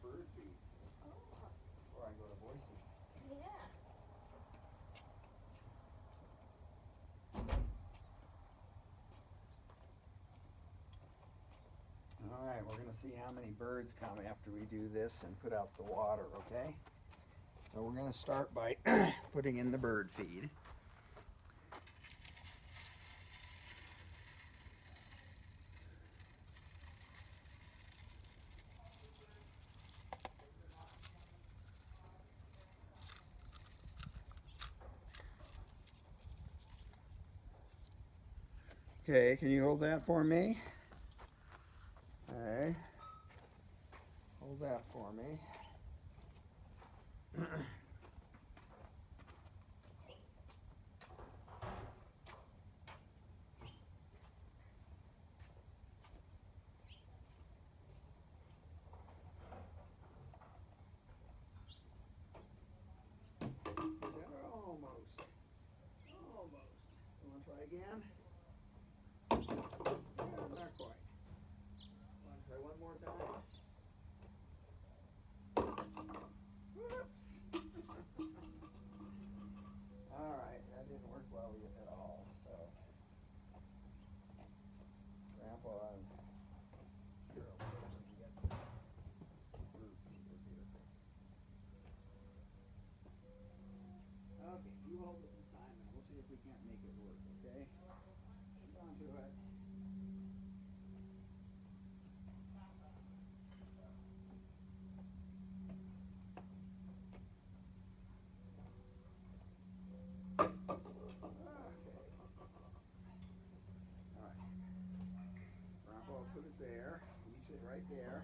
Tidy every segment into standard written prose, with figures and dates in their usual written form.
bird feed Oh, before I go to Boise. yeah. All right, we're gonna see how many birds come after we do this and put out the water, okay? So we're gonna start by putting in the bird feed. Okay, can you hold that for me? Okay. Hold that for me. Almost. Almost. You want to try again? Yeah, not quite. Want to try one more time? Whoops. All right, that didn't work well at all. So, Grandpa and Carol, you get the bird feeder here. Okay, you hold it this time, and we'll see if we can't make it work. Okay? Hold on to it. Okay. All right. Grandpa will put it there. You sit right there.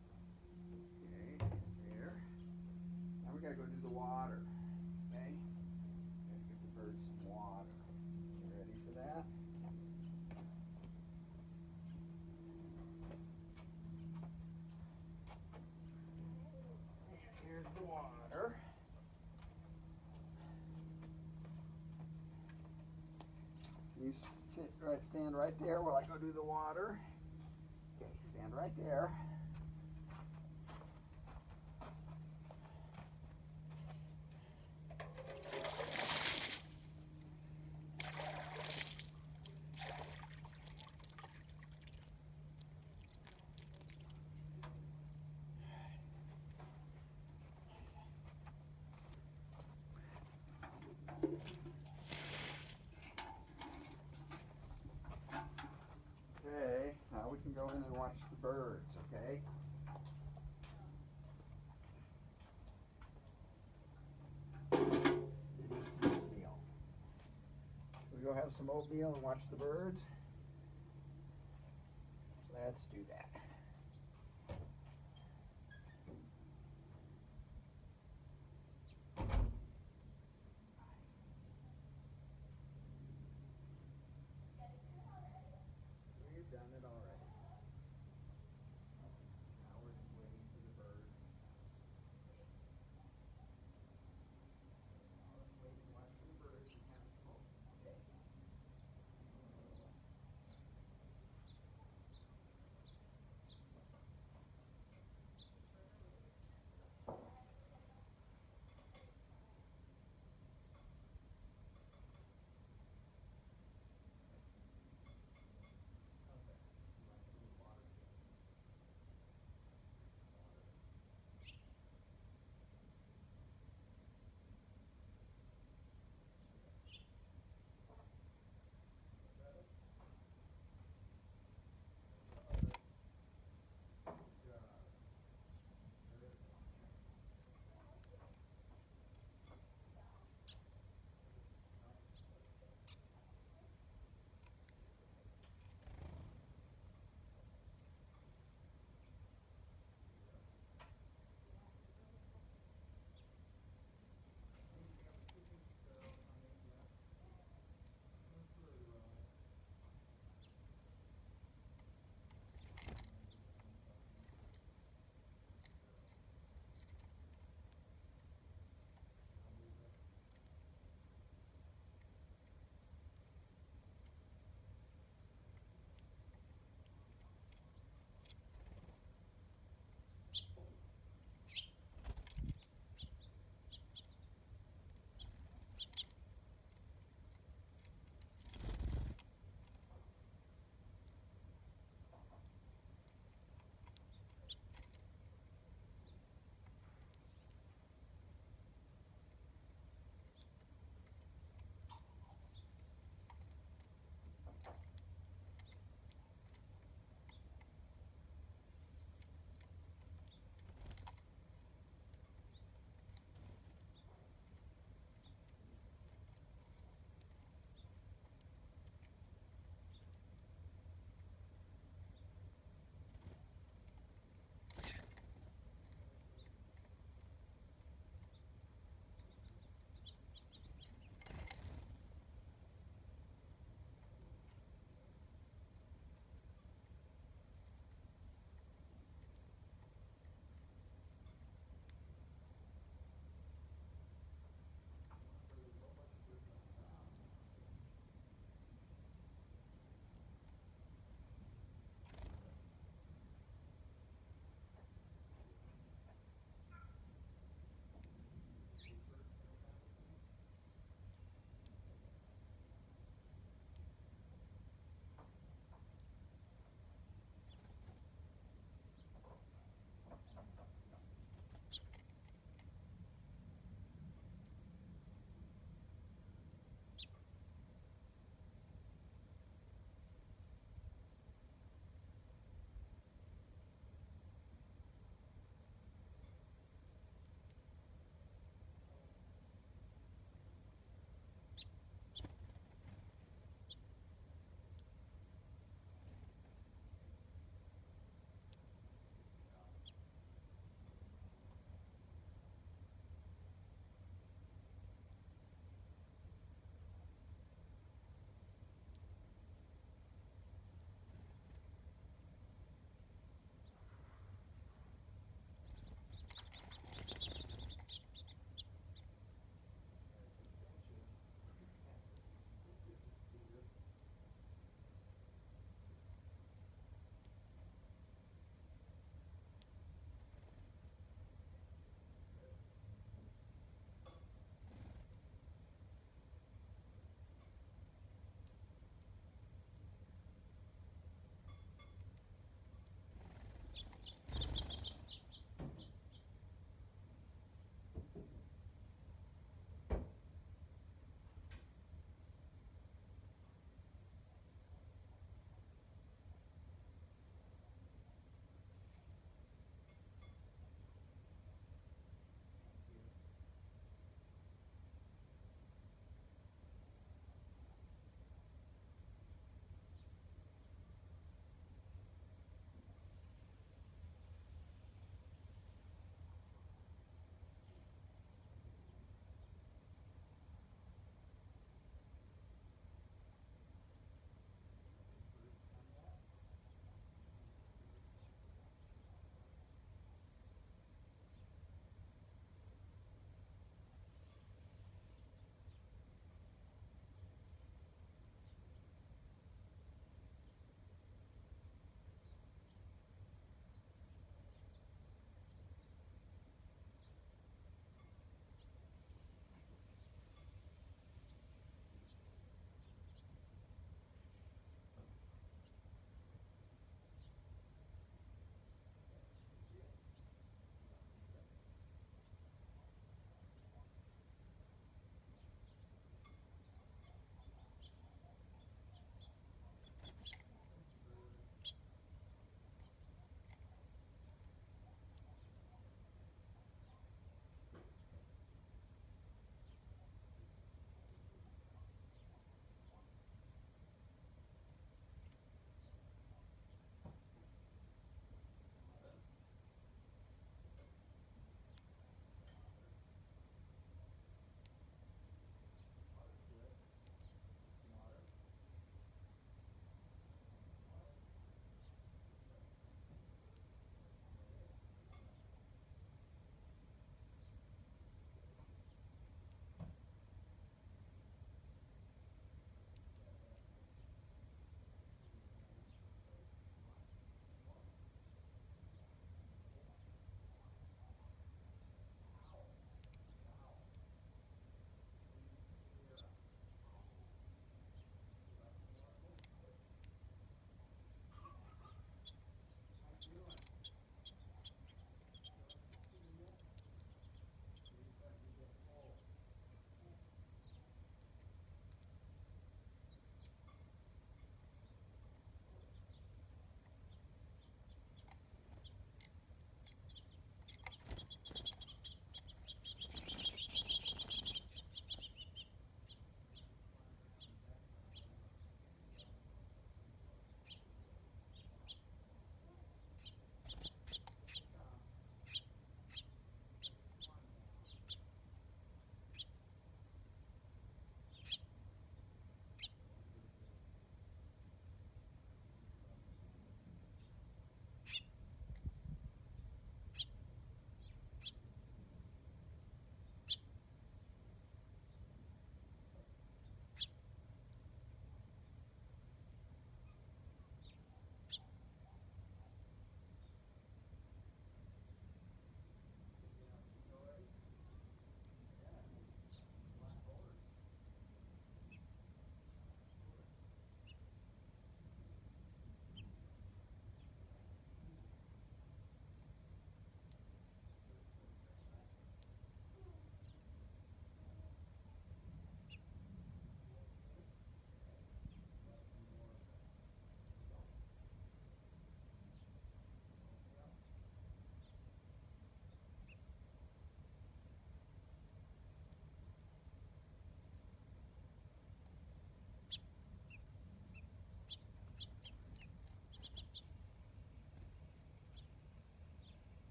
Okay, it's there. Now we gotta go do the water. Okay? Gotta get the birds some water. You ready for that? And here's the water. You stand right there while I go do the water. Okay, stand right there. Okay, now we can go in and watch the birds, okay? Some oatmeal. We go have some oatmeal and watch the birds? Let's do that.